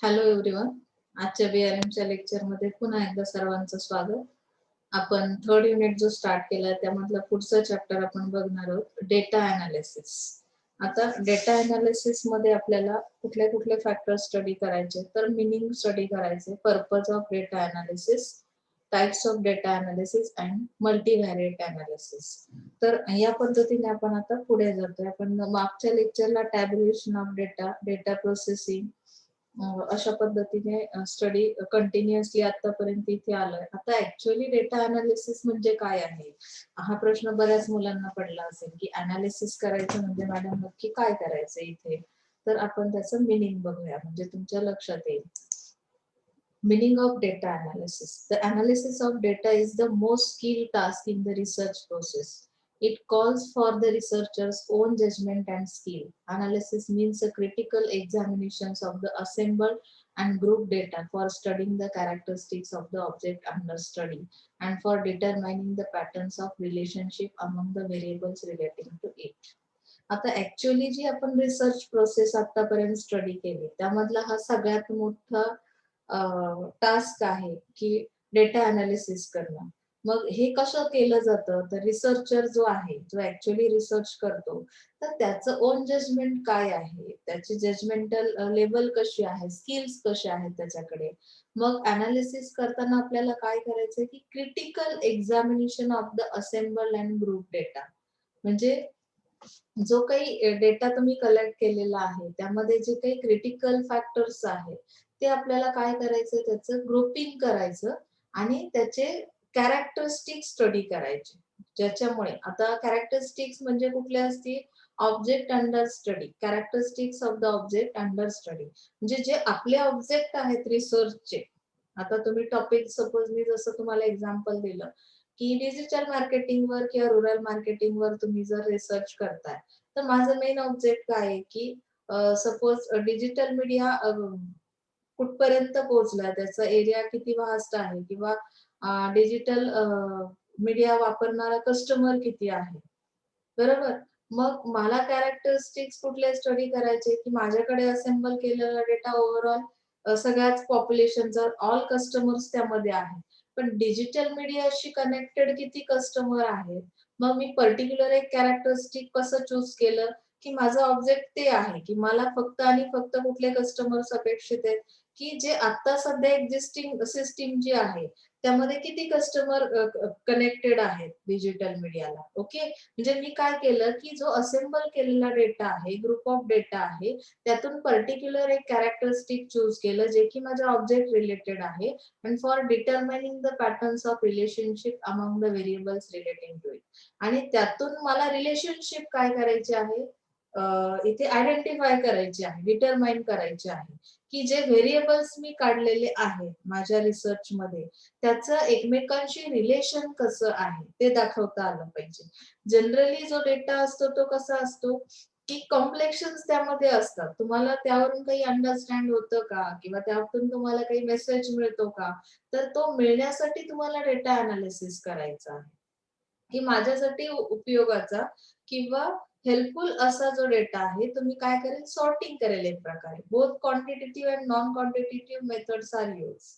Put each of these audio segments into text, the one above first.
Hello everyone. आजच्या बीआरएमच्या लेक्चरमध्ये पुन्हा एकदा सर्वांचं स्वागत. आपण थर्ड युनिट जो स्टार्ट केला त्यामधला पुढचा चॅप्टर आपण बघणार आहोत, डेटा अनालिसिस. आता डेटा अनालिसिस मध्ये आपल्याला कुठले कुठले फॅक्टर स्टडी करायचे, तर मिनिंग स्टडी करायचे, purpose of data analysis, types of data analysis and multivariate analysis. तर या पद्धतीने आपण आता पुढे जातोय. आपण मागच्या लेक्चरला tabulation of data, data processing अशा पद्धतीने स्टडी कंटिन्युअसली आतापर्यंत इथे आलोय. आता ऍक्च्युअली डेटा अनालिसिस म्हणजे काय आहे, हा प्रश्न बऱ्याच मुलांना पडला असेल की अनालिसिस करायचं म्हणजे मॅडम नक्की काय करायचं इथे. तर आपण त्याचं मिनिंग बघूया, म्हणजे तुमच्या लक्षात येईल. Meaning of data analysis. The analysis of data is the most skilled task in the research process. It calls for the researcher's own judgment and skill. Analysis means a critical examinations of the assembled and grouped data for studying the characteristics of the object under study and for determining the patterns of relationship among the variables relating to it. आता actually जी आपण research process आतापर्यंत study केली त्यामधला हा सगळ्यात मोठा task आहे की डेटा अनालिसिस करणं. मग हे कसं केलं जातं, तर रिसर्चर जो आहे, जो ऍक्च्युअली रिसर्च करतो, तर त्याचं ओन जजमेंट काय आहे, त्याची जजमेंटल लेवल कशी आहे, स्किल्स कसे आहेत त्याच्याकडे. मग अनालिसिस करताना आपल्याला काय करायचंय की critical examination of the assemble and group data. म्हणजे जो काही डेटा तुम्ही कलेक्ट केलेला आहे त्यामध्ये जे काही क्रिटिकल फॅक्टर्स आहेत ते आपल्याला काय करायचं, त्याचं ग्रुपिंग करायचं आणि त्याचे कॅरेक्टरिस्टिक्स स्टडी करायचे. ज्याच्यामुळे आता कॅरेक्टरिस्टिक्स म्हणजे कुठले असतील, object under study, characteristics of the object under study, म्हणजे जे आपले ऑब्जेक्ट आहेत रिसर्चचे. आता तुम्ही टॉपिक सपोज मी जसं तुम्हाला एक्झाम्पल दिलं की डिजिटल मार्केटिंग वर किंवा रुरल मार्केटिंग वर तुम्ही जर रिसर्च करताय, तर माझं मेन ऑब्जेक्ट काय आहे की सपोज डिजिटल मीडिया कुठपर्यंत पोहोचला, त्याचा एरिया किती वास्ट आहे किंवा डिजिटल मीडिया वापरणारा कस्टमर किती आहे, बरोबर. मग मला कॅरेक्टरिस्टिक्स कुठले स्टडी करायचे की माझ्याकडे असेंबल केलेला डेटा ओव्हरऑल सगळ्याच पॉप्युलेशनचा ऑल कस्टमर्स त्यामध्ये आहे, पण डिजिटल मीडियाशी कनेक्टेड किती कस्टमर आहेत. मग मी पर्टिक्युलर एक कॅरेक्टरिस्टिक कसं चूज केलं की माझं ऑब्जेक्ट ते आहे की मला फक्त आणि फक्त कुठले कस्टमर्स अपेक्षित आहेत की जे आता सध्या एक्झिस्टिंग सिस्टीम जी आहे त्यामध्ये किती कस्टमर कनेक्टेड आहेत डिजिटल मीडियाला. ओके, म्हणजे मी काय केलं की जो असेंबल केलेला डेटा आहे, ग्रुप ऑफ डेटा आहे, त्यातून पर्टिक्युलर एक कॅरेक्टरिस्टिक चूज केलं जे की माझ्या ऑब्जेक्ट रिलेटेड आहे and for determining the patterns of relationship among the variables relating to it. आणि त्यातून मला रिलेशनशिप काय करायचे आहे, इथे आयडेंटिफाय करायचे आहे, डिटरमाइन करायचे आहे की जे व्हेरिएबल्स मी काढलेले आहेत माझ्या रिसर्च मध्ये त्याचं एकमेकांशी रिलेशन कसं आहे ते दाखवता आलं पाहिजे. जनरली जो डेटा असतो तो कसा असतो की कॉम्प्लेक्शन्स त्यामध्ये असतात. तुम्हाला त्यावरून काही अंडरस्टँड होतं का किंवा त्यातून तुम्हाला काही मेसेज मिळतो का, तर तो मिळण्यासाठी तुम्हाला डेटा अनालिसिस करायचा आहे की माझ्यासाठी उपयोगाचा किंवा हेल्पफुल असा जो डेटा आहे तो मी काय करेल, सॉर्टिंग करेल एक प्रकारे. Both quantitative and non quantitative methods are use.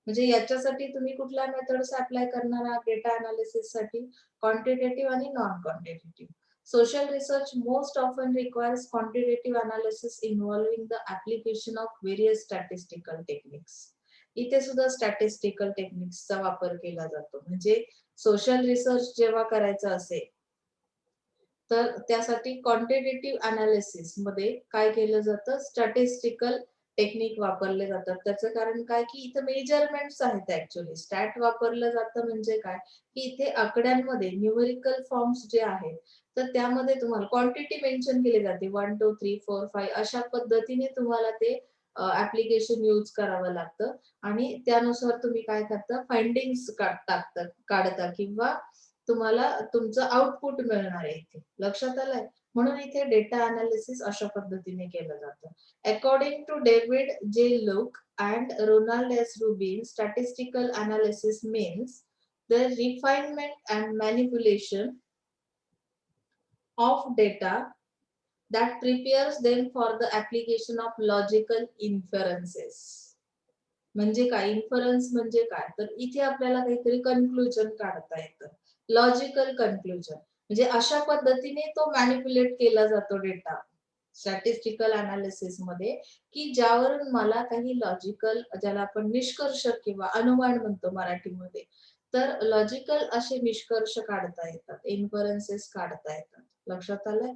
म्हणजे याच्यासाठी तुम्ही कुठल्या मेथड्स अप्लाय करणार आहात डेटा अनालिसिस साठी, क्वांटिटेटिव्ह आणि non quantitative. Social research most often requires quantitative analysis involving the application of various statistical techniques. इथे सुद्धा स्टॅटिस्टिकल टेक्निक्सचा वापर केला जातो. म्हणजे सोशल रिसर्च जेव्हा करायचं असेल तर त्यासाठी क्वांटिटेटिव्ह अनालिसिस मध्ये काय केलं जातं, स्टॅटिस्टिकल टेक्निक वापरले जातात. त्याचं कारण काय की इथे मेजरमेंट्स आहेत. ऍक्च्युअली स्टॅट वापरलं जातं म्हणजे काय की इथे आकड्यांमध्ये न्यूमेरिकल फॉर्म्स जे आहेत तर त्यामध्ये तुम्हाला क्वांटिटी मेन्शन केली जाते, 1 2 3 4 5 अशा पद्धतीने तुम्हाला ते ऍप्लिकेशन यूज करावं लागतं आणि त्यानुसार तुम्ही काय करता, फाइंडिंग्स काढता किंवा तुम्हाला तुमचं आउटपुट मिळणार आहे. इथे लक्षात आलंय. म्हणून इथे डेटा अनालिसिस अशा पद्धतीने केलं जातं. According to David J Luck and Ronald S Rubin, statistical analysis means the refinement and manipulation of data that prepares them for the application of logical inferences. म्हणजे काय इन्फरन्स म्हणजे काय, तर इथे आपल्याला काहीतरी कन्क्लुजन काढता येतं, लॉजिकल कन्क्लुजन. म्हणजे अशा पद्धतीने तो मॅनिप्युलेट केला जातो डेटा स्टॅटिस्टिकल अनालिसिस मध्ये, की ज्यावरून मला काही लॉजिकल, ज्याला आपण निष्कर्ष किंवा अनुमान म्हणतो मराठीमध्ये, तर लॉजिकल असे निष्कर्ष काढता येतात, इन्फरन्सेस काढता येतात. लक्षात आलंय?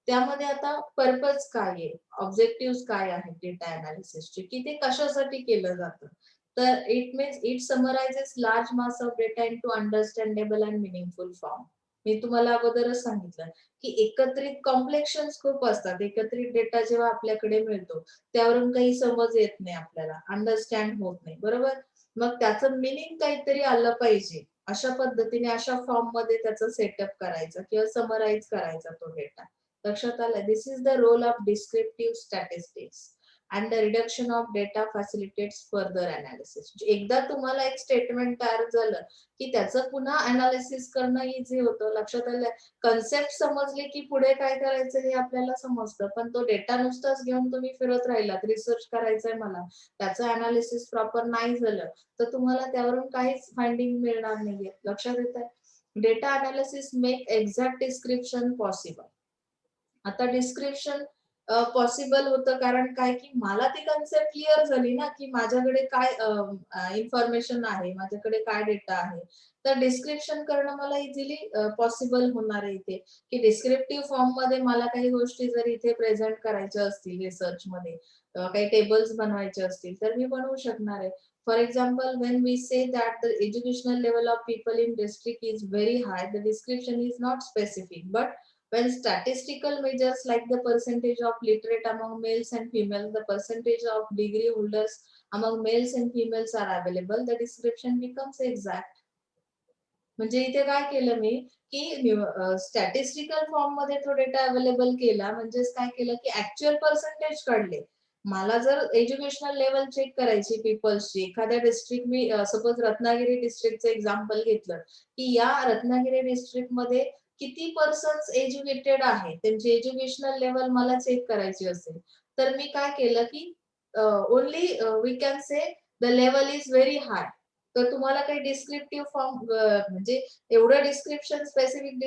त्यामध्ये आता पर्पज काय आहे, ऑब्जेक्टिव्ह काय आहेत डेटा अनालिसिसचे, की ते कशासाठी केलं जातं. तर it means it summarises large mass of data into understandable and meaningful form. मी तुम्हाला अगोदरच सांगितलं की एकत्रित कॉम्प्लेक्शन्स खूप असतात. एकत्रित डेटा जेव्हा आपल्याकडे मिळतो त्यावरून काही समज येत नाही, आपल्याला अंडरस्टँड होत नाही, बरोबर. मग त्याचं मिनिंग काहीतरी आलं पाहिजे, अशा पद्धतीने अशा फॉर्म मध्ये त्याचं सेटअप करायचं किंवा समराईज करायचा तो डेटा. लक्षात आलं? This is the role of descriptive statistics and the reduction of data facilitates further analysis. एकदा तुम्हाला एक स्टेटमेंट तयार झालं की त्याचं पुन्हा अनालिसिस करणं इझी होतं. लक्षात आलं? कन्सेप्ट समजले की पुढे काय करायचं हे आपल्याला समजतं, पण तो डेटा नुसताच घेऊन तुम्ही फिरत राहिलात, रिसर्च करायचंय मला, त्याचं अनालिसिस प्रॉपर नाही झालं तर तुम्हाला त्यावरून काहीच फाइंडिंग मिळणार नाहीये. लक्षात येतंय? Data analysis make exact description possible. आता डिस्क्रिप्शन पॉसिबल होतं कारण काय, की मला ती कन्सेप्ट क्लिअर झाली ना, की माझ्याकडे काय इन्फॉर्मेशन आहे, माझ्याकडे काय डेटा आहे. तर डिस्क्रिप्शन करणं मला इझिली पॉसिबल होणार आहे इथे, की डिस्क्रिप्टिव्ह फॉर्म मध्ये मला काही गोष्टी जर इथे प्रेझेंट करायच्या असतील रिसर्च मध्ये, काही टेबल्स बनवायचे असतील तर मी बनवू शकणार आहे. For example, when we say that the educational level of people in district is very high, the description is not specific, but when statistical measures like the percentage of literate among males and females, the percentage of degree holders among males and females are available, the description becomes exact. म्हणजे इथे काय केलं मी, की statistical form मध्ये तो data available केला, म्हणजेच काय केलं, की ऍक्च्युअल पर्सेंटेज काढले. मला जर एज्युकेशनल लेवल चेक करायची पीपल्सची, एखाद्या डिस्ट्रिक्ट, मी सपोज रत्नागिरी डिस्ट्रिक्टचं एक्झाम्पल घेतलं, की या रत्नागिरी डिस्ट्रिक्ट मध्ये किती पर्सन्स एज्युकेटेड आहे, त्यांची एज्युकेशनल लेवल मला चेक करायची असेल, तर मी काय केलं, की only we can say the level is very high. तर तुम्हाला काही डिस्क्रिप्टिव्ह फॉर्म, म्हणजे एवढं डिस्क्रिप्शन, स्पेसिफिक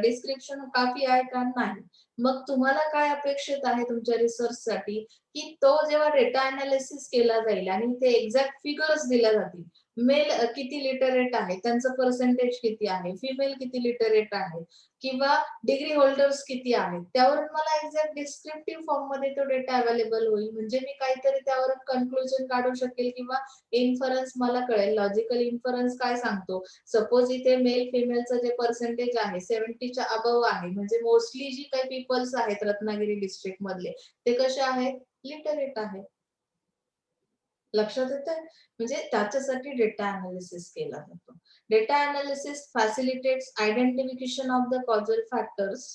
डिस्क्रिप्शन काफी आहे का? नाही. मग तुम्हाला काय अपेक्षित आहे तुमच्या रिसर्चसाठी, की तो जेव्हा डेटा अनालिसिस केला जाईल आणि ते एक्झॅक्ट फिगर्स दिल्या जातील, मेल किती लिटरेट आहे, त्यांचं पर्सेंटेज किती आहे, फिमेल किती लिटरेट आहे, किंवा डिग्री होल्डर्स किती आहेत, त्यावरून मला एक्झॅक्ट डिस्क्रिप्टिव्ह फॉर्म मध्ये तो डेटा अवेलेबल होईल. म्हणजे मी काहीतरी त्यावरून कन्क्लुजन काढू शकेल किंवा इन्फरन्स मला कळेल. लॉजिकल इन्फरन्स काय सांगतो, सपोज इथे मेल फिमेलचं जे पर्सेंटेज आहे 70च्या अबव आहे, म्हणजे मोस्टली जी काही पीपल्स आहेत रत्नागिरी डिस्ट्रिक्ट मधले ते कसे आहेत, लिटरेट आहेत. लक्षात येतंय? म्हणजे त्याच्यासाठी डेटा अनालिसिस केला जातो. Data analysis facilitates identification of the causal factors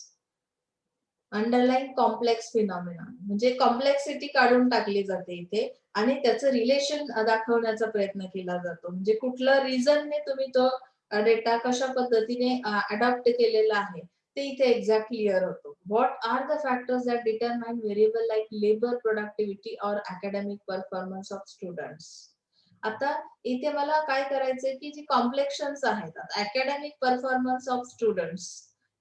underline complex phenomena. म्हणजे कॉम्प्लेक्सिटी काढून टाकली जाते इथे आणि त्याचं रिलेशन दाखवण्याचा प्रयत्न केला जातो. म्हणजे कुठलं रिझनने तुम्ही तो डेटा कशा पद्धतीने अडॉप्ट केलेला आहे ते इथे एक्झॅक्ट क्लिअर होतो. What are the factors that determine variable like labour productivity और अकॅडमिक परफॉर्मन्स ऑफ स्टुडंट्स. आता इथे मला काय करायचंय, की जी कॉम्प्लेक्शन्स आहेत, अकॅडमिक परफॉर्मन्स ऑफ स्टुडंट्स,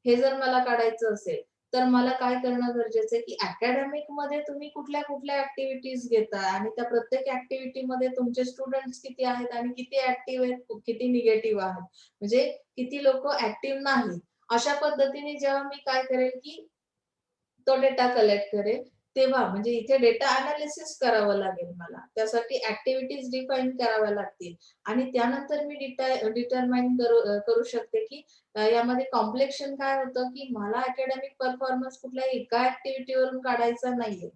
हे जर मला काढायचं असेल तर मला काय करणं गरजेचं आहे, की अकॅडमिक मध्ये तुम्ही कुठल्या कुठल्या ऍक्टिव्हिटीज घेताय आणि त्या प्रत्येक ऍक्टिव्हिटी मध्ये तुमचे स्टुडंट्स किती आहेत आणि किती ऍक्टिव्ह आहेत, किती निगेटिव्ह आहेत, म्हणजे किती लोक ऍक्टिव्ह नाहीत. अशा पद्धतीने जेव्हा मी काय करेल, की तो डेटा कलेक्ट करेल, तेव्हा म्हणजे इथे डेटा अनालिसिस करावं लागेल मला. त्यासाठी ऍक्टिव्हिटीज डिफाईन कराव्या लागतील आणि त्यानंतर मी डिटरमाइन करू शकते, की यामध्ये कॉम्प्लेक्शन काय होतं, की मला अकॅडमिक परफॉर्मन्स कुठल्या एका ऍक्टिव्हिटीवरून काढायचा नाहीये.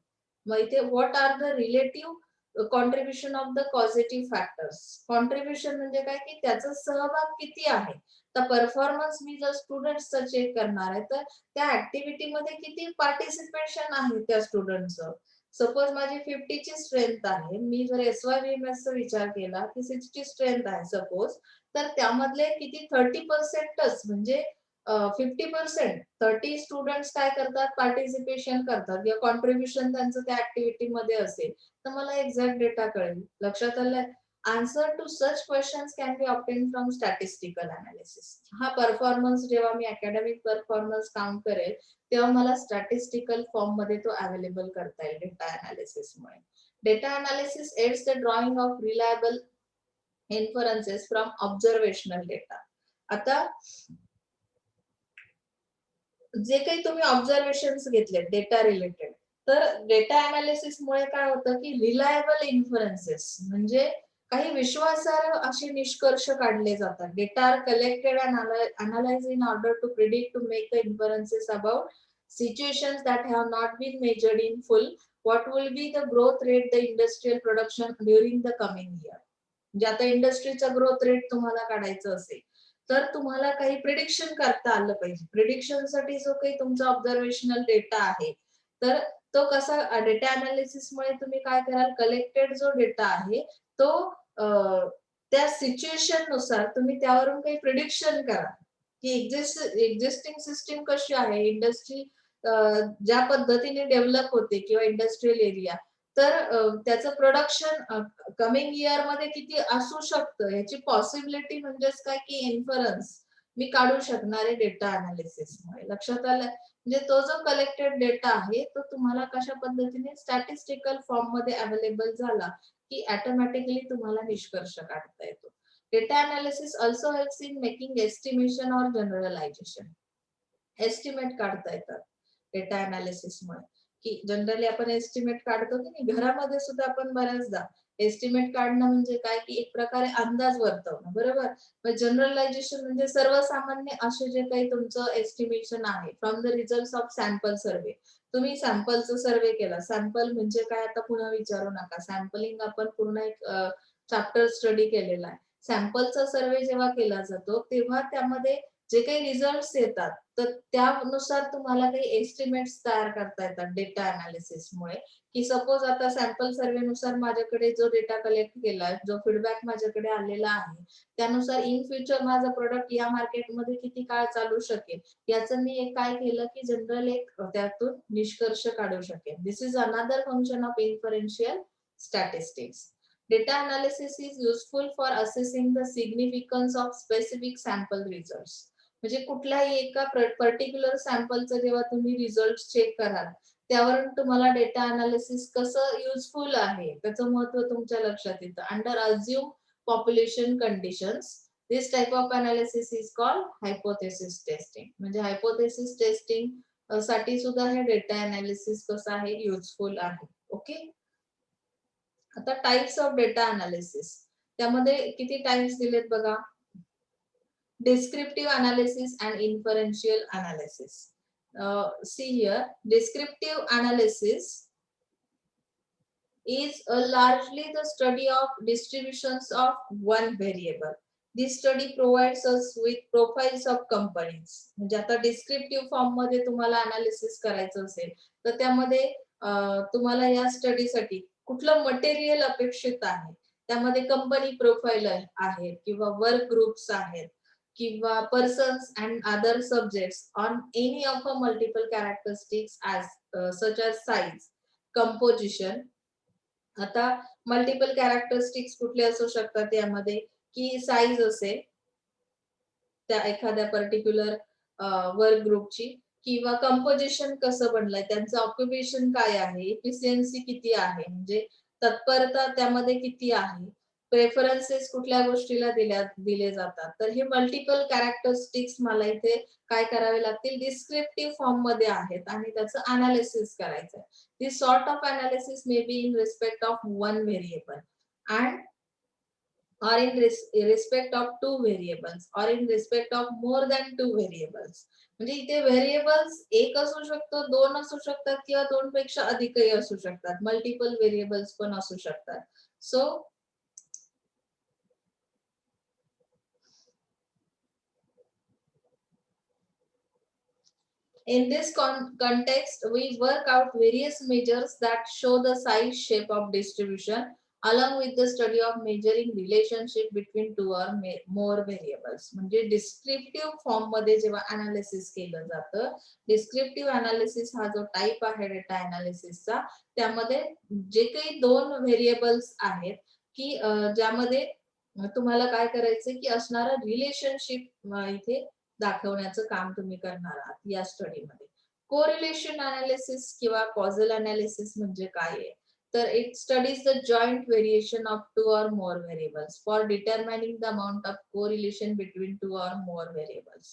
मग इथे what are the relative contribution of the positive factors. Contribution म्हणजे काय, की त्याचा सहभाग किती आहे. तर परफॉर्मन्स मी जर स्टुडंट्सचा चेक करणार आहे, तर त्या ऍक्टिव्हिटी मध्ये किती पार्टिसिपेशन आहे त्या स्टुडंटचं. सपोज माझी 50 ची स्ट्रेंथ आहे, मी जर SYBMS चा विचार केला की 60 स्ट्रेंथ आहे सपोज, तर त्यामधले किती 30%च म्हणजे 50% 30 स्टुडंट्स काय करतात, पार्टिसिपेशन करतात किंवा कॉन्ट्रीब्युशन त्यांचं त्या ऍक्टिव्हिटी मध्ये असेल, तर मला एक्झॅक्ट डेटा कळेल. लक्षात आलं? Answer to such questions can be obtain from statistical analysis. हा परफॉर्मन्स जेव्हा मी अकॅडमिक परफॉर्मन्स काउंट करेल, तेव्हा मला स्टॅटिस्टिकल फॉर्म मध्ये तो अवेलेबल करता येईल डेटा अनालिसिसमुळे. Data analysis aids the drawing of reliable inferences from observational data. आता जे काही तुम्ही ऑब्झर्वेशन्स घेतले डेटा रिलेटेड, तर डेटा अनालिसिस मुळे काय होतं की रिलायबल इन्फरन्सेस म्हणजे काही विश्वासार्ह असे निष्कर्ष काढले जातात. Data are collected and analyse in order to predict to make the inferences about situations that have not been measured in full. What will be the growth rate the industrial production during the coming year? म्हणजे आता इंडस्ट्रीचा growth rate तुम्हाला काढायचं असेल, तर तुम्हाला काही prediction करता आलं पाहिजे. प्रिडिक्शन साठी जो काही तुमचा ऑब्झर्वेशनल डेटा आहे, तर तो कसा डेटा अनालिसिस मुळे तुम्ही काय कराल, कलेक्टेड जो डेटा आहे तो त्या सिच्युएशन नुसार तुम्ही त्यावरून काही प्रिडिक्शन करा की एक्झिस्टिंग सिस्टीम कशी आहे, इंडस्ट्री ज्या पद्धतीने डेव्हलप होते किंवा इंडस्ट्रियल एरिया, तर त्याचं प्रोडक्शन कमिंग इयर मध्ये किती असू शकतं याची पॉसिबिलिटी म्हणजेच काय की इन्फरन्स मी काढू शकणारे डेटा अनालिसिस मुळे. लक्षात आलं? म्हणजे तो जो कलेक्टेड डेटा आहे तो तुम्हाला कशा पद्धतीने स्टॅटिस्टिकल फॉर्म मध्ये अवेलेबल झाला की ऑटोमॅटिकली तुम्हाला निष्कर्ष काढता येतो. Data analysis also helps in making estimation और जनरलायझेशन. एस्टिमेट काढता येतात डेटा अनालिसिस मुळे, की जनरली आपण एस्टिमेट काढतो की नाही, घरामध्ये सुद्धा आपण बऱ्याचदा एस्टिमेट काढणं म्हणजे काय की एक प्रकारे अंदाज वर्तवणं, बरोबर. मग जनरलायझेशन म्हणजे सर्वसामान्य असे जे काही तुमचं एस्टिमेशन आहे from the result of sample survey. तुम्ही सॅम्पलचं सर्वे केला, सॅम्पल म्हणजे काय आता पुन्हा विचारू नका, सॅम्पलिंग आपण पूर्ण एक चॅप्टर स्टडी केलेला आहे. सॅम्पलचा सर्वे जेव्हा केला जातो तेव्हा त्यामध्ये जे काही रिझल्ट्स येतात, तर त्यानुसार तुम्हाला काही एस्टिमेट्स तयार करता येतात डेटा अनालिसिस मुळे, की सपोज आता सॅम्पल सर्वे नुसार माझ्याकडे जो डेटा कलेक्ट केला, जो फीडबॅक माझ्याकडे आलेला आहे, त्यानुसार इन फ्युचर माझा प्रोडक्ट या मार्केटमध्ये किती काळ चालू शकेल, याचं मी एक काय केलं की जनरल एक त्यातून निष्कर्ष काढू शकेल. This is another function of inferential statistics. Data analysis is useful for assessing the significance of specific sample results. म्हणजे कुठल्याही एका पर्टिक्युलर सॅम्पलचं जेव्हा तुम्ही रिझल्ट चेक कराल, त्यावरून तुम्हाला डेटा अनालिसिस कसं युजफुल आहे त्याचं महत्व तुमच्या लक्षात येतं. Under assume population conditions this type of analysis is called hypothesis testing. म्हणजे हायपोथेसिस टेस्टिंग साठी सुद्धा हे डेटा अनालिसिस कसं आहे, युजफुल आहे. ओके. आता टाइप्स ऑफ डेटा अनालिसिस, त्यामध्ये किती टाइप्स दिलेत बघा. Descriptive analysis and inferential analysis. See here, descriptive analysis is largely the study of distributions of one variable. This study provides us with profiles of companies. म्हणजे आता descriptive form मध्ये तुम्हाला analysis करायचं असेल, तर त्यामध्ये तुम्हाला या स्टडीसाठी कुठलं मटेरियल अपेक्षित आहे, त्यामध्ये कंपनी प्रोफाईल आहे किंवा वर्क ग्रुप्स आहेत किंवा persons and other subjects on any of a multiple characteristics such as size, composition. आता मल्टिपल कॅरेक्टरिस्टिक्स कुठले असू शकतात यामध्ये, की साईज असेल त्या एखाद्या पर्टिक्युलर वर्क ग्रुपची, किंवा कंपोजिशन कसं बनलंय, त्यांचं ऑक्युपेशन काय आहे, एफिशियन्सी किती आहे, म्हणजे तत्परता त्यामध्ये किती आहे, प्रेफरन्सेस कुठल्या गोष्टीला दिले जातात. तर हे मल्टिपल कॅरेक्टरिस्टिक्स मला इथे काय करावे लागतील, डिस्क्रिप्टिव्ह फॉर्म मध्ये आहेत आणि त्याचं अनालिसिस करायचं. This sort of analysis may be in respect of one variable and or in respect of two variables or in respect of more than two variables. म्हणजे इथे व्हेरिएबल्स एक असू शकतो, दोन असू शकतात किंवा दोन पेक्षा अधिकही असू शकतात, मल्टिपल व्हेरिएबल्स पण असू शकतात. So in this context, we work out various measures that show the size, shape of distribution along with the study of measuring relationship between two or more variables. म्हणजे डिस्क्रिप्टिव्ह फॉर्म मध्ये जेव्हा analysis केलं जातं, descriptive analysis हा जो type आहे data अनालिसिसचा, त्यामध्ये जे काही दोन व्हेरिएबल्स आहेत की ज्यामध्ये तुम्हाला काय करायचं की असणारं रिलेशनशिप इथे दाखवण्याचं काम तुम्ही करणार आहात या स्टडीमध्ये. कोरिलेशन अनालिसिस किंवा कॉझल अनालिसिस म्हणजे काय आहे, तर it studies the joint variation of to or more variables for determining the amount of correlation between two or more variables.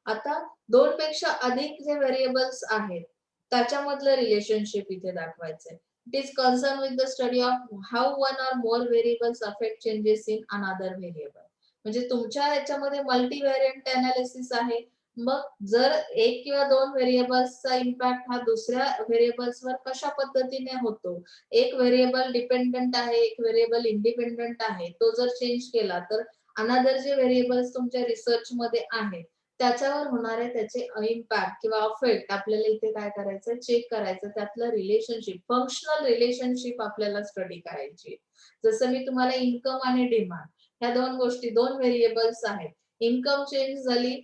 आता दोन पेक्षा अधिक जे व्हेरिएबल्स आहेत त्याच्यामधलं रिलेशनशिप इथे दाखवायचंय. It is concern with the study of how one or more variables affect changes in another variable. म्हणजे तुमच्या याच्यामध्ये मल्टीव्हेरियंट अनालिसिस आहे, मग जर एक किंवा दोन व्हेरिएबल्सचा इम्पॅक्ट हा दुसऱ्या व्हेरिएबल्सवर कशा पद्धतीने होतो, एक व्हेरिएबल डिपेंडंट आहे, एक व्हेरिएबल इंडिपेंडंट आहे, तो जर चेंज केला तर अनदर जे व्हेरिएबल्स तुमच्या रिसर्च मध्ये आहेत त्याच्यावर होणारे त्याचे इम्पॅक्ट किंवा अफेक्ट आपल्याला इथे काय करायचं, चेक करायचं. त्यातलं रिलेशनशिप, फंक्शनल रिलेशनशिप आपल्याला स्टडी करायची. जसं मी तुम्हाला इन्कम आणि डिमांड ह्या दोन गोष्टी, दोन व्हेरिएबल्स आहेत. इन्कम चेंज झाली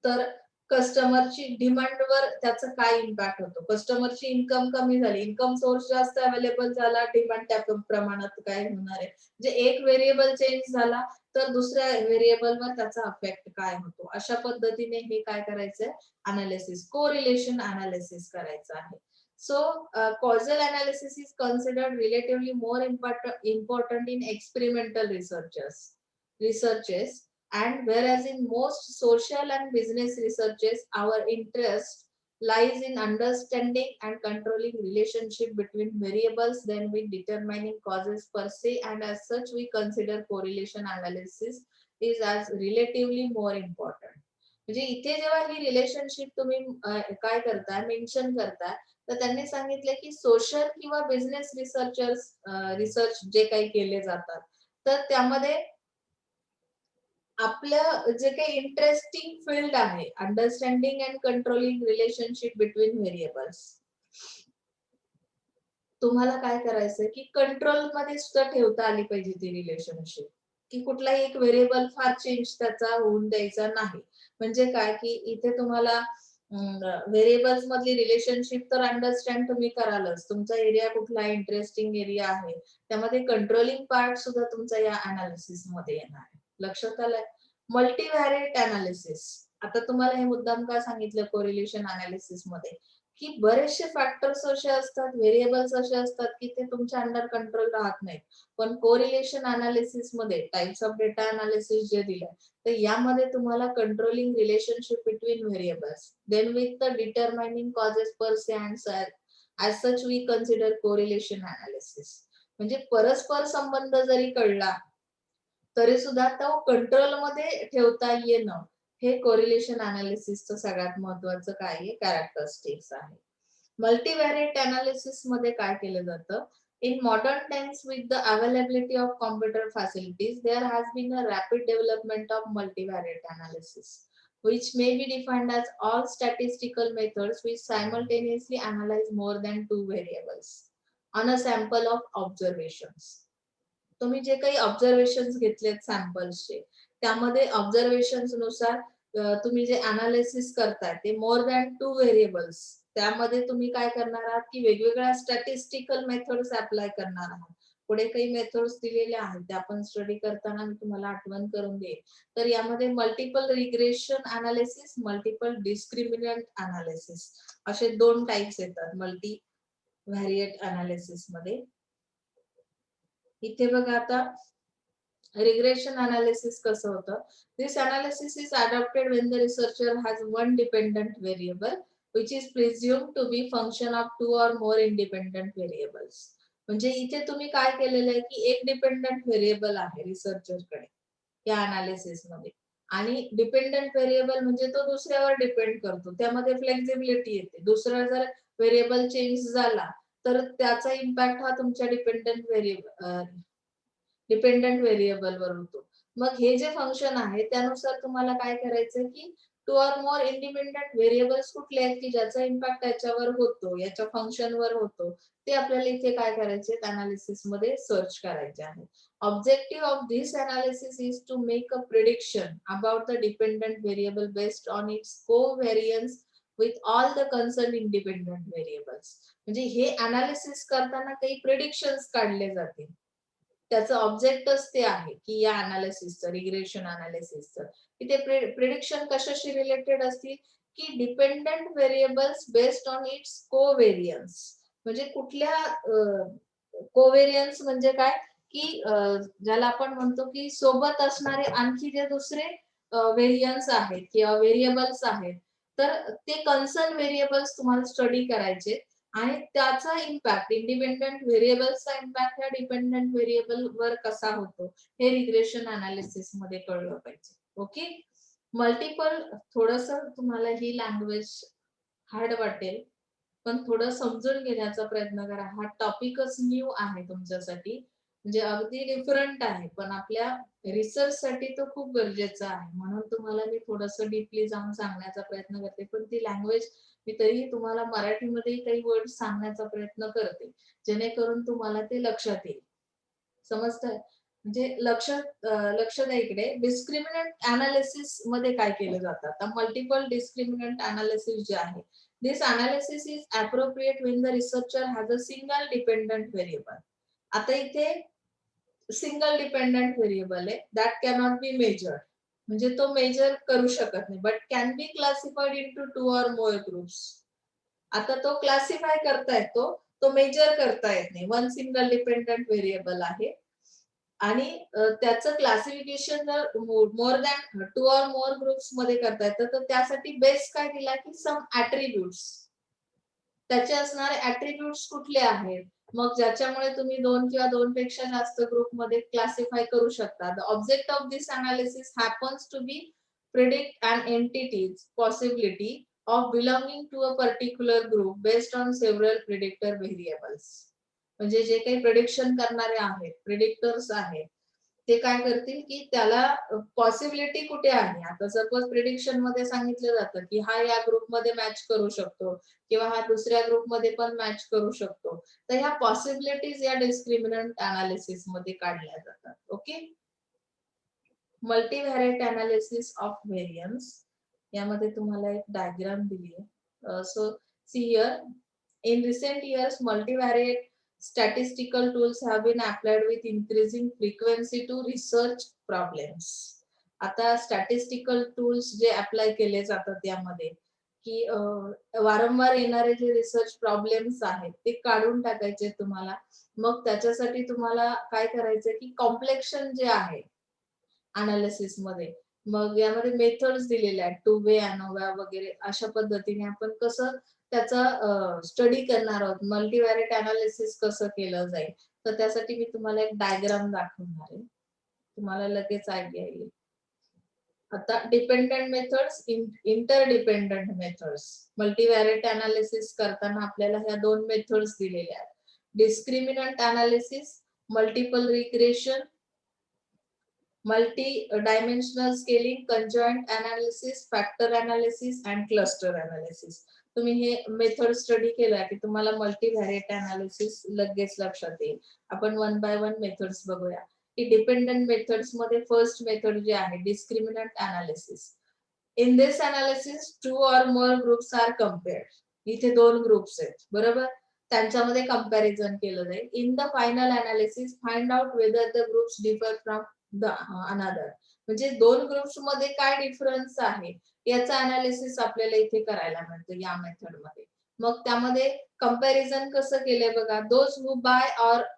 तर कस्टमरची डिमांडवर त्याचा काय इम्पॅक्ट होतो. कस्टमरची इन्कम कमी झाली, इन्कम सोर्स जास्त अवेलेबल झाला, डिमांड त्या प्रमाणात काय होणार आहे. म्हणजे एक व्हेरिएबल चेंज झाला तर दुसऱ्या व्हेरिएबलवर त्याचा अफेक्ट काय होतो. अशा पद्धतीने हे काय करायचंय, अनालिसिस, कोरिलेशन अनालिसिस करायचं आहे. So, causal analysis is considered relatively more important in experimental researches, and whereas in most social and business researches, our interest lies in understanding and controlling relationship between variables than with determining causes per se, and as such we consider correlation analysis is as relatively more important. म्हणजे इथे जेव्हा ही relationship तुम्ही काय करताय, mention करताय, तर त्यांनी सांगितलं की सोशल किंवा बिझनेस रिसर्च जे काही केले जातात तर त्यामध्ये आपलं जे काही इंटरेस्टिंग फील्ड आहे, understanding and controlling relationship between variables, तुम्हाला काय करायचंय की कंट्रोल मध्ये सुद्धा ठेवता आली पाहिजे ती रिलेशनशिप, की कुठलाही एक व्हेरिएबल फार चेंज त्याचा होऊन द्यायचा नाही. म्हणजे काय की इथे तुम्हाला व्हेरिएबल्स मधली रिलेशनशिप तर अंडरस्टँड तुम्ही करालच, तुमचा एरिया कुठला इंटरेस्टिंग एरिया आहे, त्यामध्ये कंट्रोलिंग पार्ट सुद्धा तुमचा या अनालिसिस मध्ये येणार आहे. लक्षात आलंय. मल्टीव्हॅरिएट अनालिसिस, आता तुम्हाला हे मुद्दाम का सांगितलं कोरिलेशन अनालिसिस मध्ये, की बरेचसे फॅक्टर्स असे असतात, व्हेरिएबल्स असे असतात की ते तुमच्या अंडर कंट्रोल राहत नाहीत. पण कोरिलेशन अनालिसिस मध्ये टाइप्स ऑफ डेटा अनालिसिस जे दिलंय, तर यामध्ये तुम्हाला controlling relationship between variables, then with the determining causes per se and as such we consider correlation analysis. म्हणजे परस्पर संबंध जरी कळला तरी सुद्धा तो कंट्रोल मध्ये ठेवता येणं, हे कोरिलेशन अनालिसिसचं सगळ्यात महत्वाचं काय आहे, कॅरेक्टरिस्टिक्स आहे. मल्टीव्हॅरिएट अनालिसिस मध्ये काय केलं जातं, in modern times with the availability of computer facilities there has been a rapid development of multivariate analysis, which may be defined as all statistical methods which simultaneously analyze more than two variables on a sample of observations. तुम्ही जे काही observations घेतलेत सॅम्पल्सचे, त्यामध्ये observations नुसार तुम्ही जे analysis करताय ते मोर दॅन टू व्हेरिएबल्स, त्यामध्ये तुम्ही काय करणार आहात की वेगवेगळ्या स्टॅटिस्टिकल मेथड्स अप्लाय करणार आहात. पुढे काही मेथड्स दिलेल्या आहेत त्या आपण स्टडी करताना मी तुम्हाला आठवण करून देईन. तर यामध्ये multiple regression analysis, multiple discriminant analysis असे दोन टाइप्स येतात मल्टी व्हॅरिएट अनालिसिस मध्ये. इथे बघा आता regression analysis कसं होतं. This analysis is adopted when the researcher has one dependent variable which is presumed to be function of two or more independent variables. म्हणजे इथे तुम्ही काय केलेलं आहे की एक डिपेंडंट व्हेरिएबल आहे रिसर्चर कडे या अनालिसिस मध्ये, आणि डिपेंडंट व्हेरिएबल म्हणजे तो दुसऱ्यावर डिपेंड करतो, त्यामध्ये फ्लेक्झिबिलिटी येते. दुसरा जर व्हेरिएबल चेंज झाला तर त्याचा इम्पॅक्ट हा तुमच्या डिपेंडंट व्हेरिएबल वर होतो. मग हे जे फंक्शन आहे त्यानुसार तुम्हाला काय करायचं की to or more independent variables कुठले आहेत की ज्याचा इम्पॅक्ट त्याच्यावर होतो, याच्या फंक्शनवर होतो, ते आपल्याला इथे काय करायचे अनालिसिस मध्ये सर्च करायचे आहे. Objective of this analysis is to make a prediction about the dependent variable based on its covariance with all the concerned independent variables. म्हणजे हे अनालिसिस करताना काही प्रेडिक्शन्स काढले जातील. त्याचं ऑब्जेक्टच ते आहे की या अनालिसिसचं, रिग्रेशन अनालिसिसचं, की ते प्रेडिक्शन कशाशी रिलेटेड असतील की dependent variables based on its covariance. म्हणजे कुठल्या कोव्हेरियन्स म्हणजे काय की ज्याला आपण म्हणतो की सोबत असणारे आणखी जे दुसरे व्हेरियन्स आहेत किंवा व्हेरिएबल्स आहेत, तर ते कन्सर्न व्हेरिएबल्स तुम्हाला स्टडी करायचे आणि त्याचा इम्पॅक्ट इंडिपेंडंट व्हेरिएबल्सचा इम्पॅक्ट ह्या डिपेंडंट व्हेरिएबल वर कसा होतो हे रिग्रेशन अनालिसिस मध्ये कळलं पाहिजे. ओके. मल्टिपल, थोडस तुम्हाला ही लँग्वेज हार्ड वाटेल पण थोडं समजून घेण्याचा प्रयत्न करा. हा टॉपिकच न्यू आहे तुमच्यासाठी, म्हणजे अगदी डिफरंट आहे, पण आपल्या रिसर्च साठी तो खूप गरजेचा आहे. म्हणून तुम्हाला मी थोडस डीपली जाऊन सांगण्याचा प्रयत्न करते, पण ती लँग्वेज मी तरीही तुम्हाला मराठीमध्ये काही वर्ड सांगण्याचा प्रयत्न करते जेणेकरून तुम्हाला ते लक्षात येईल. समजतंय? म्हणजे लक्ष द्या इकडे. डिस्क्रिमिनंट अनालिसिस मध्ये काय केलं जातं, आता मल्टिपल डिस्क्रिमिनंट अनालिसिस जे आहे, this analysis is appropriate when the researcher has a single dependent variable. आता इथे सिंगल डिपेंडंट व्हेरिएबल आहे दॅट कॅनॉट बी मेजर्ड, म्हणजे तो मेजर करू शकत नाही, but can be classified into two or more groups. आता तो क्लासिफाय करता येतो, तो मेजर करता येत नाही. वन सिंगल डिपेंडंट व्हेरिएबल आहे आणि त्याचं क्लासिफिकेशन जर more than to or more groups मध्ये करता येतं, तर त्यासाठी बेस काय दिला की सम ऍट्रिब्यूट्स. त्याचे असणारे ऍट्रिब्यूट्स कुठले आहेत, मग ज्याच्यामुळे तुम्ही दोन किंवा दोन पेक्षा जास्त ग्रुप मध्ये क्लासिफाय करू शकता. The object of this analysis happens to be predict an entities possibility of belonging to a particular group based on several predictor variables. म्हणजे जे काही प्रेडिक्शन करणारे आहेत, प्रेडिक्टर्स आहेत, ते काय करतील की त्याला पॉसिबिलिटी कुठे आहे. आता सपोज प्रेडिक्शन मध्ये सांगितलं जातं की हा या ग्रुप मध्ये मॅच करू शकतो किंवा हा दुसऱ्या ग्रुप मध्ये पण मॅच करू शकतो, तर ह्या पॉसिबिलिटीज या डिस्क्रिमिनंट अनालिसिस मध्ये काढल्या जातात. ओके. मल्टीव्हॅरिएट अनालिसिस ऑफ व्हेरियन्स, यामध्ये तुम्हाला एक डायग्राम दिली आहे. So see here, in recent years multivariate statistical tools have been applied with increasing frequency to research problems. आता स्टॅटिस्टिकल टूल्स जे अप्लाय केले जातात यामध्ये की वारंवार येणारे जे रिसर्च प्रॉब्लेम्स आहेत ते काढून टाकायचे तुम्हाला. मग त्याच्यासाठी तुम्हाला काय करायचं की कॉम्प्लेक्शन जे आहे अनालिसिस मध्ये, मग यामध्ये मेथड्स दिलेल्या आहेत, टू वे, अनोवा वगैरे. अशा पद्धतीने आपण कसं त्याचा स्टडी करणार आहोत, मल्टीव्हॅरिएट अनालिसिस कसं केलं जाईल, तर त्यासाठी मी तुम्हाला एक डायग्राम दाखवणार आहे, तुम्हाला लगेच आयडिया येईल. आता dependent methods, interdependent methods. मल्टीव्हॅरिएट analysis करताना आपल्याला ह्या दोन मेथड्स दिलेल्या आहेत. Discriminant analysis, multiple regression, multi-dimensional scaling, conjoint analysis, factor analysis and cluster analysis. तुम्ही हे मेथड स्टडी केला की तुम्हाला मल्टीव्हॅरिएट अनालिसिस लगेच लक्षात येईल. आपण वन बाय वन मेथड्स बघूया. की डिपेंडंट मेथड्स मध्ये फर्स्ट मेथड जे आहे discriminant analysis. In this analysis two or more groups are compared. इथे दोन ग्रुप्स आहेत बरोबर, त्यांच्यामध्ये कंपॅरिझन केलं जाईल. In the final analysis find out whether the groups differ from another. म्हणजे दोन ग्रुप्स मध्ये काय डिफरन्स आहे याचा अनालिसिस आपल्याला इथे करायला मिळतं या मेथड मध्ये. मग त्यामध्ये कंपॅरिझन कसं केलंय बघा, those who buy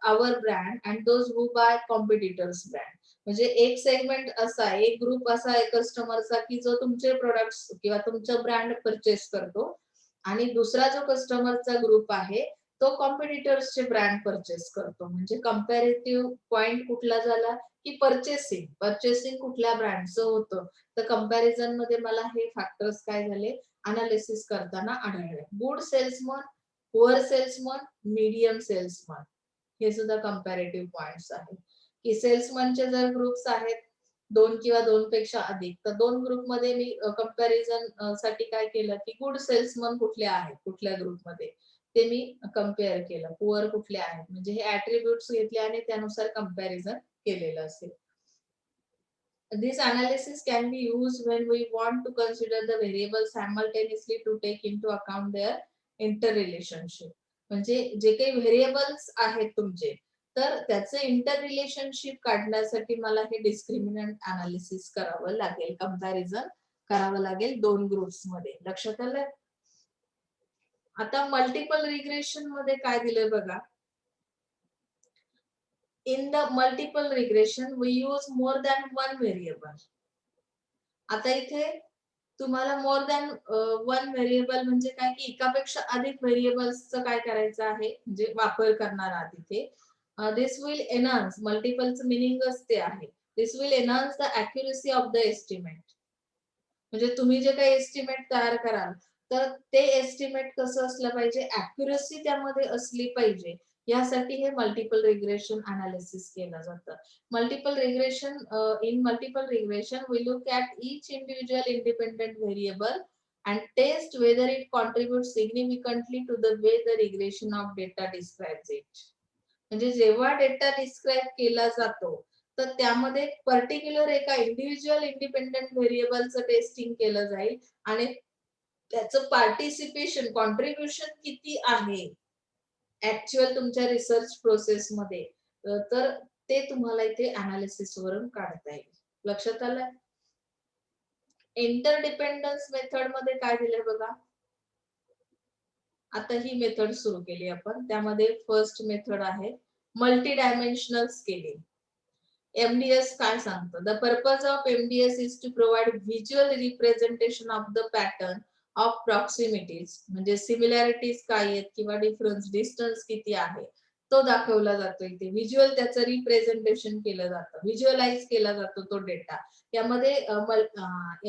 our brand and those who buy competitors brand. म्हणजे एक सेगमेंट असा, एक ग्रुप असा आहे कस्टमरचा की जो तुमचे प्रोडक्ट्स किंवा तुमचं ब्रँड परचेस करतो, आणि दुसरा जो कस्टमरचा ग्रुप आहे तो कॉम्पिटिटर्सचे ब्रँड परचेस करतो. म्हणजे कंपॅरेटिव्ह पॉइंट कुठला झाला की पर्चेसिंग कुठल्या ब्रँडचं होतं. तर कंपॅरिझन मध्ये मला हे फॅक्टर्स काय झाले अनालिसिस करताना आढळले. Good salesman, poor salesman, medium salesman, हे सुद्धा कंपॅरेटिव्ह पॉइंट्स आहेत. की सेल्समनचे जर ग्रुप्स आहेत 2 किंवा 2 पेक्षा अधिक. तर 2 ग्रुपमध्ये मी कंपॅरिझन साठी काय केलं, की गुड सेल्समन कुठले आहेत, कुठल्या ग्रुपमध्ये ते मी कंपेअर केलं. पुअर कुठले आहेत, म्हणजे हे ॲट्रिब्यूट्स घेतले आणि त्यानुसार कंपॅरिझन केलेलं असेल. This analysis can be used when we want to consider the variables simultaneously to take into account their interrelationship. म्हणजे जे काही व्हेरिएबल्स आहेत तुमचे, तर त्याचे इंटर रिलेशनशिप काढण्यासाठी मला हे डिस्क्रिमिनंट अनालिसिस करावं लागेल, कंपॅरिझन करावं लागेल 2 ग्रुप्स मध्ये. लक्षात आलं? आता मल्टिपल रिग्रेशन मध्ये काय दिलंय बघा. In the multiple regression, we use more than one variable. आता इथे तुम्हाला मोर दॅन वन व्हेरिएबल म्हणजे काय, की एकापेक्षा अधिक व्हेरिएबल्सचं काय करायचं आहे, म्हणजे वापर करणार आहात इथे. दिस विल एनहान्स, मल्टिपलचं मिनिंगच ते आहे. This will enhance the accuracy of the estimate. म्हणजे तुम्ही जे काही एस्टिमेट तयार कराल, तर ते एस्टिमेट कसं असलं पाहिजे, अॅक्युरसी त्यामध्ये असली पाहिजे. यासाठी हे मल्टिपल रिग्रेशन अनालिसिस केलं जातं. In multiple regression, we look at each individual independent variable and test whether it contributes significantly to the way the regression of data describes it. म्हणजे जेव्हा डेटा डिस्क्राईब केला जातो, तर त्यामध्ये पर्टिक्युलर एका individual independent व्हेरिएबलचं testing केलं जाईल आणि त्याचं पार्टिसिपेशन, कॉन्ट्रीब्युशन किती आहे ऍक्च्युअल तुमच्या रिसर्च प्रोसेसमध्ये, तर ते तुम्हाला इथे अनालिसिस वरून काढता येईल. लक्षात आलं? इंटरडिपेंडन्स मेथड मध्ये काय दिलंय बघा. आता ही मेथड सुरू केली आपण. त्यामध्ये फर्स्ट मेथड आहे मल्टी डायमेन्शनल स्केलिंग. MDS काय सांगतं? The purpose of MDS is to provide visual representation of the pattern of proximities, म्हणजे सिमिलॅरिटीज काय आहेत किंवा डिफरन्स, डिस्टन्स किती आहे तो दाखवला जातो इथे. व्हिज्युअल त्याचं रिप्रेझेंटेशन केलं जातं, व्हिज्युअलाइज केला जातो तो डेटा. यामध्ये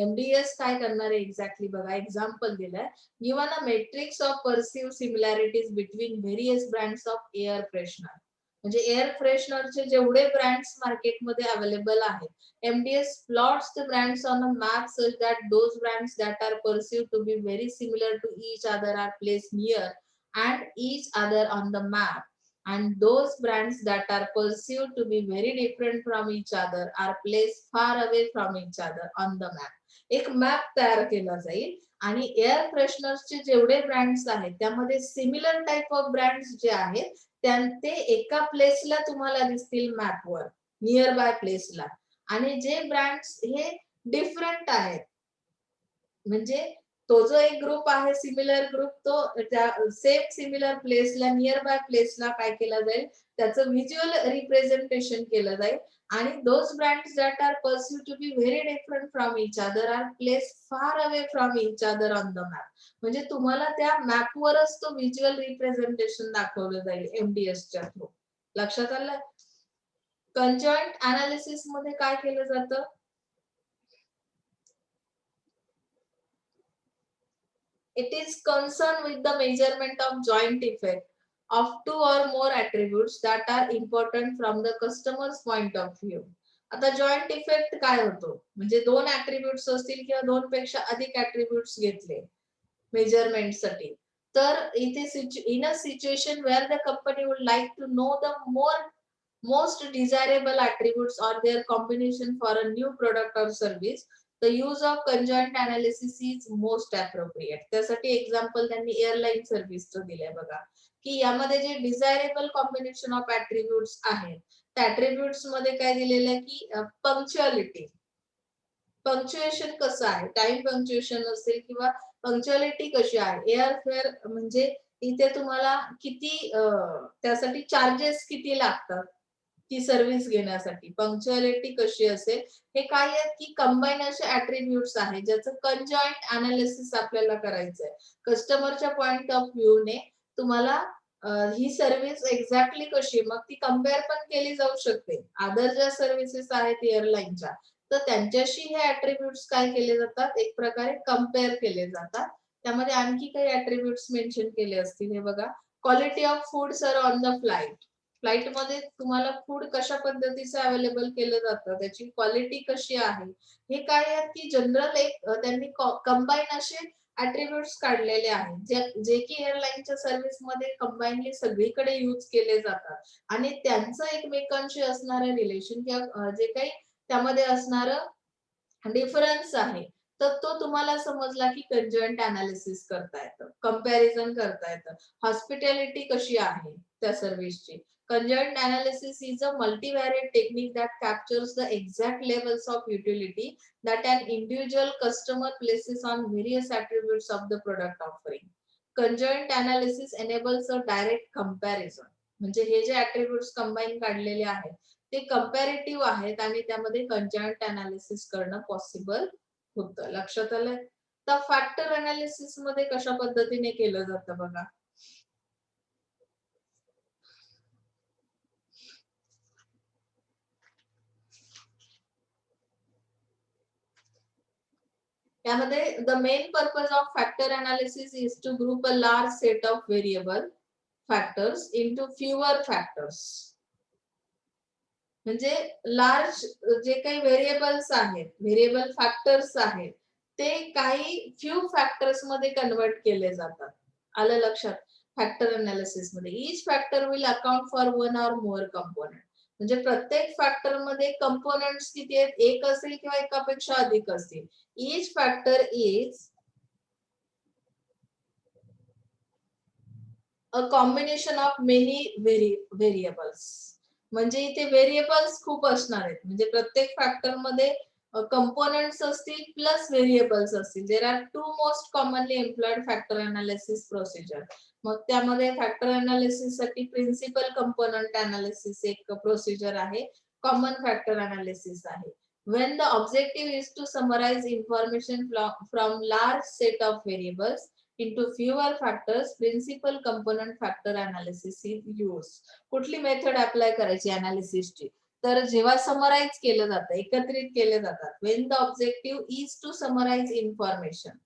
MDS काय करणार आहे एक्झॅक्टली बघा. एक्झाम्पल दिलंय. Given a matrix of perceive similarities between various brands of air freshener, म्हणजे एअर फ्रेशनरचे जेवढे ब्रँड्स मार्केटमध्ये अवेलेबल आहेत, MDS plots the brands on a map such that those brands that are perceived to be very similar to each other are placed near and each other on the map, and those brands that are perceived to be very different from each other are placed far away from each other on the map. एक map तयार केला जाईल आणि air फ्रेशनर्सचे जेवढे brands आहेत त्यामध्ये similar type of brands जे आहेत ते एका प्लेसला तुम्हाला दिसतील मॅपवर, नियर बाय प्लेसला. आणि जे ब्रँड्स हे डिफरंट आहेत, म्हणजे तो जो एक ग्रुप आहे सिमिलर ग्रुप, तो त्या सेम सिमिलर प्लेसला, नियर बाय प्लेसला काय केलं जाईल, त्याचं व्हिज्युअल रिप्रेझेंटेशन केलं जाईल. आणि those brands that are perceived to be very different from each other are place far away from each other on the map. म्हणजे तुम्हाला त्या मॅपवरच तो व्हिज्युअल रिप्रेझेंटेशन दाखवलं जाईल MDSच्या थ्रू. लक्षात आलं? कंजॉइंट अनालिसिस मध्ये काय केलं जातं, it is concerned with the measurement of joint effect of two or more attributes that are important from the customer's point of view. आता जॉइंट इफेक्ट काय होतो, म्हणजे दोन ऍट्रिब्यूट्स असतील किंवा दोन पेक्षा अधिक ऍट्रिब्यूट्स घेतले मेजरमेंट साठी, तर इथे in a situation where the company would like to know the most desirable attributes or their combination for a new product or service, the use of conjoint analysis is most appropriate. त्यासाठी example त्यांनी airline सर्व्हिसचं दिलंय बघा, की यामध्ये जे desirable combination of ऍट्रिब्यूट्स आहेत, त्या ऍट्रिब्यूट्स मध्ये काय दिलेलं आहे, की पंक्च्युअलिटी, पंक्च्युएशन कसं आहे, टाइम पंक्च्युएशन असेल किंवा पंक्च्युअलिटी कशी आहे. एअरफेअर म्हणजे इथे तुम्हाला किती त्यासाठी चार्जेस किती लागतात ती सर्व्हिस घेण्यासाठी, पंक्च्युअलिटी कशी असेल, हे काय आहेत की कंबाईन असे ऍट्रिब्यूट्स आहेत ज्याचं कंजॉइंट अनालिसिस आपल्याला करायचंय. कस्टमरच्या पॉइंट ऑफ व्ह्यूने तुम्हाला ही सर्व्हिस एक्झॅक्टली कशी, मग ती कम्पेअर पण केली जाऊ शकते अदर ज्या सर्व्हिसेस आहेत एअरलाईनच्या, तर त्यांच्याशी हे ऍट्रिब्यूट्स काय केले जातात, एक प्रकारे कम्पेअर केले जातात. त्यामध्ये आणखी काही ऍट्रिब्यूट्स मेन्शन केले असतील, हे बघा. Quality of food sir on the flight, flight मध्ये तुम्हाला फूड कशा पद्धतीचं अवेलेबल केलं जातं, त्याची क्वालिटी कशी आहे, हे काय आहे की जनरल एक त्यांनी कंबाईन असे ऍट्रिब्यूट्स काढलेले आहेत, जे की एअरलाईनच्या सर्व्हिस मध्ये कंबाईनली सगळीकडे यूज केले जातात आणि त्यांचं एकमेकांशी असणारं रिलेशन किंवा जे काही त्यामध्ये असणारं डिफरन्स आहे, तर तो तुम्हाला समजला की कंजॉइंट अनालिसिस करता येतं, कंपॅरिझन करता येतं. हॉस्पिटॅलिटी कशी आहे त्या सर्व्हिसची. Conjoint analysis is a multivariate technique that captures the exact levels of utility that an individual customer places on various attributes of the product offering. Conjoint analysis enables a direct comparison. म्हणजे हे जे attributes combine काढलेले आहेत ते comparative आहेत आणि त्यामध्ये conjoint analysis करणं पॉसिबल होतं. लक्षात आलंय? तर फॅक्टर अनालिसिस मध्ये कशा पद्धतीने केलं जातं बघा. त्यामध्ये the main purpose of factor analysis is to group a large set of variable factors into fewer factors. म्हणजे लार्ज जे काही व्हेरिएबल्स आहेत, व्हेरिएबल फॅक्टर्स आहेत, ते काही फ्यू फॅक्टर्स मध्ये कन्वर्ट केले जातात. आलं लक्षात? फॅक्टर अनालिसिस मध्ये each factor will account for one or more component. म्हणजे प्रत्येक फॅक्टर मध्ये कंपोनेंट्स किती आहेत, एक असेल किंवा एकापेक्षा अधिक असतील. Each factor is a combination of many variables. म्हणजे इथे व्हेरिएबल्स खूप असणार आहेत. म्हणजे प्रत्येक फॅक्टर मध्ये कंपोनेंट्स असतील प्लस व्हेरिएबल्स असतील. There are two most commonly employed factor analysis procedure. मग त्यामध्ये फॅक्टर अनालिसिस साठी प्रिन्सिपल कंपोनंट अनालिसिस एक प्रोसिजर आहे, कॉमन फॅक्टर अनालिसिस आहे. When the objective is to summarize information from large set of variables into fewer factors, principal component factor analysis is used. कुठली method apply करायची अनालिसिसची? तर जेव्हा summarise केलं जातं, एकत्रित केले जातात, when the objective is to summarize information,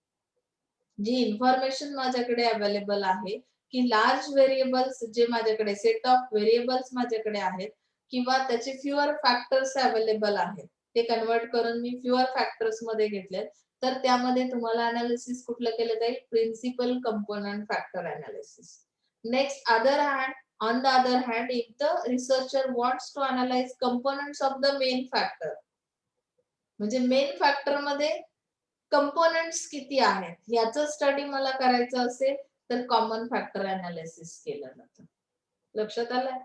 जी इन्फॉर्मेशन माझ्याकडे अवेलेबल आहे की लार्ज व्हेरिएबल्स जे माझ्याकडे सेट ऑफ व्हेरिएबल्स माझ्याकडे आहेत किंवा त्याचे फ्युअर फॅक्टर्स अवेलेबल आहेत, ते कन्वर्ट करून मी फ्युअर फॅक्टर्स मध्ये घेतलेत, तर त्यामध्ये तुम्हाला अनालिसिस कुठलं केलं जाईल? Principal component factor analysis. Next, other hand on the other hand, if the researcher wants to analyze components of the main factor, म्हणजे मेन फॅक्टर मध्ये कंपोनेंट्स किती आहेत याचं स्टडी मला करायचं असेल तर कॉमन फॅक्टर अनालिसिस केलं जातं. लक्षात आलं?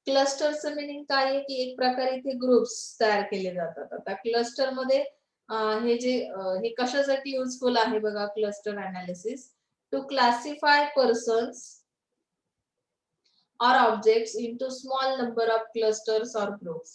क्लस्टरचं मिनिंग काय आहे की एक प्रकारे इथे ग्रुप्स तयार केले जातात. आता क्लस्टर मध्ये हे कशासाठी युजफुल आहे बघा, cluster analysis to classify persons or objects into small number of clusters or groups.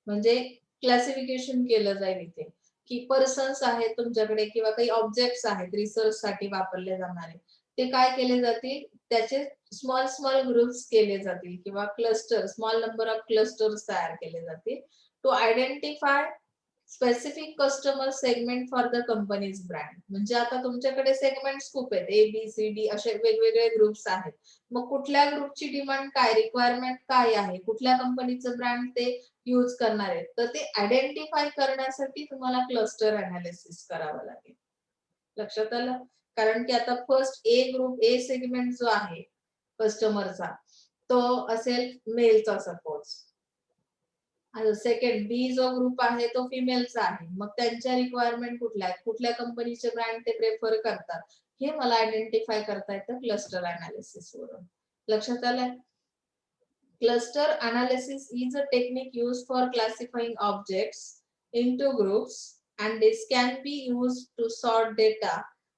म्हणजे क्लासिफिकेशन केलं जाईल इथे की पर्सन्स आहेत तुमच्याकडे किंवा काही ऑब्जेक्ट्स आहेत रिसर्च साठी वापरले जाणारे, ते काय केले जातील, त्याचे स्मॉल स्मॉल ग्रुप्स केले जातील किंवा cluster, small number of clusters तयार केले जातील to identify specific customer segment for the company's brand. म्हणजे आता तुमच्याकडे सेगमेंट्स खूप आहेत, ए बी सी डी असे वेगवेगळे ग्रुप्स आहेत. मग कुठल्या ग्रुपची डिमांड काय, रिक्वायरमेंट काय आहे, कुठल्या कंपनीचं ब्रँड ते यूज करणार आहेत, तर ते आयडेंटिफाय करण्यासाठी तुम्हाला क्लस्टर अनालिसिस करावं लागेल. लक्षात आलं? कारण की आता first A group, A segment जो आहे कस्टमरचा, तो असेल मेलचा सपोज. सेकंड बी जो ग्रुप आहे तो फिमेलचा आहे. मग त्यांच्या रिक्वायरमेंट कुठल्या आहेत, कुठल्या कंपनीचे ब्रँड ते प्रेफर करतात, हे मला आयडेंटिफाय करता येतं क्लस्टर अनालिसिस वरून. लक्षात आलं? Cluster analysis is a technique used for classifying objects into groups and this can be used to sort data.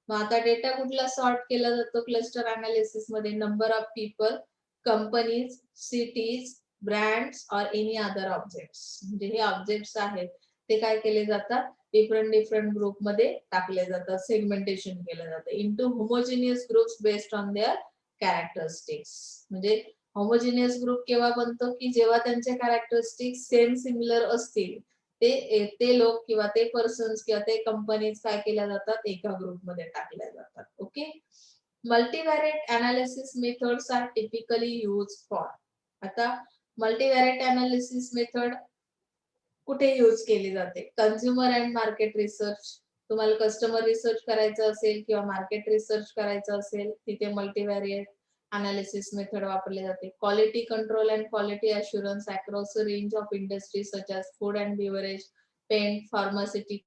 मग आता डेटा कुठला सॉर्ट केला जातो क्लस्टर अनालिसिस मध्ये? Number of people, companies, cities, brands और एनी अदर ऑब्जेक्ट्स. म्हणजे हे objects आहेत ते काय केले जातात, डिफरंट डिफरंट ग्रुप मध्ये टाकले जातात, सेगमेंटेशन केलं जातं into homogeneous groups based on their characteristics. म्हणजे होमोजेनियस ग्रुप केव्हा बनतो की जेव्हा त्यांचे कॅरेक्टरिस्टिक्स सेम सिमिलर असतील, ते लोक किंवा ते पर्सन्स किंवा ते कंपनीज काय केल्या जातात, एका ग्रुपमध्ये टाकल्या जातात. Okay. multivariate analysis methods are typically used for. आता multivariate analysis method कुठे यूज केली जाते? कन्झ्युमर अँड मार्केट रिसर्च, तुम्हाला कस्टमर रिसर्च करायचं असेल किंवा मार्केट रिसर्च करायचं असेल, तिथे मल्टीव्हॅरिएट अनालिसिस मेथड वापरली जाते. Quality control and quality assurance across a range of industries such as food and beverage, paint, pharmaceutical.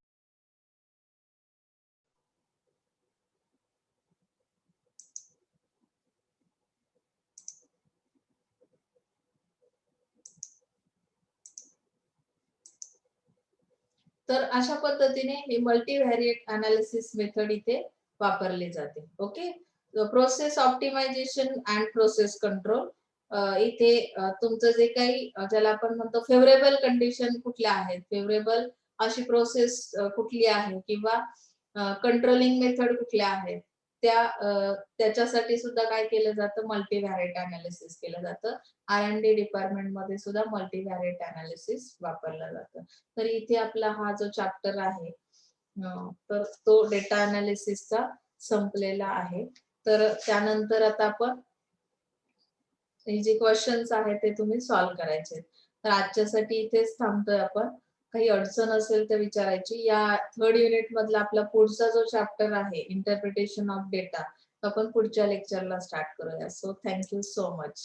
तर अशा पद्धतीने हे मल्टीव्हॅरिएट अनालिसिस मेथड इथे वापरले जाते. Okay. Process optimization and process control. इथे तुमचं जे काही ज्याला आपण म्हणतो फेवरेबल कंडिशन कुठल्या आहेत, फेवरेबल अशी प्रोसेस कुठली आहे किंवा कंट्रोलिंग मेथड कुठल्या आहेत, त्याच्यासाठी सुद्धा काय केलं जातं, मल्टीव्हॅरिएट अनालिसिस केलं जातं. R&D डिपार्टमेंट मध्ये सुद्धा मल्टीव्हॅरिएट अनालिसिस वापरलं जातं. तर इथे आपला हा जो चॅप्टर आहे तर तो डेटा अनालिसिसचा संपलेला आहे. तर त्यानंतर आता आपण हे जे क्वेश्चन्स आहेत ते तुम्ही सॉल्व्ह करायचे. तर आजच्यासाठी इथेच थांबतोय आपण. काही अडचण असेल तर विचारायची. या थर्ड युनिट मधला आपला पुढचा जो चॅप्टर आहे इंटरप्रिटेशन ऑफ डेटा, आपण पुढच्या लेक्चरला स्टार्ट करूया. So thank you so much.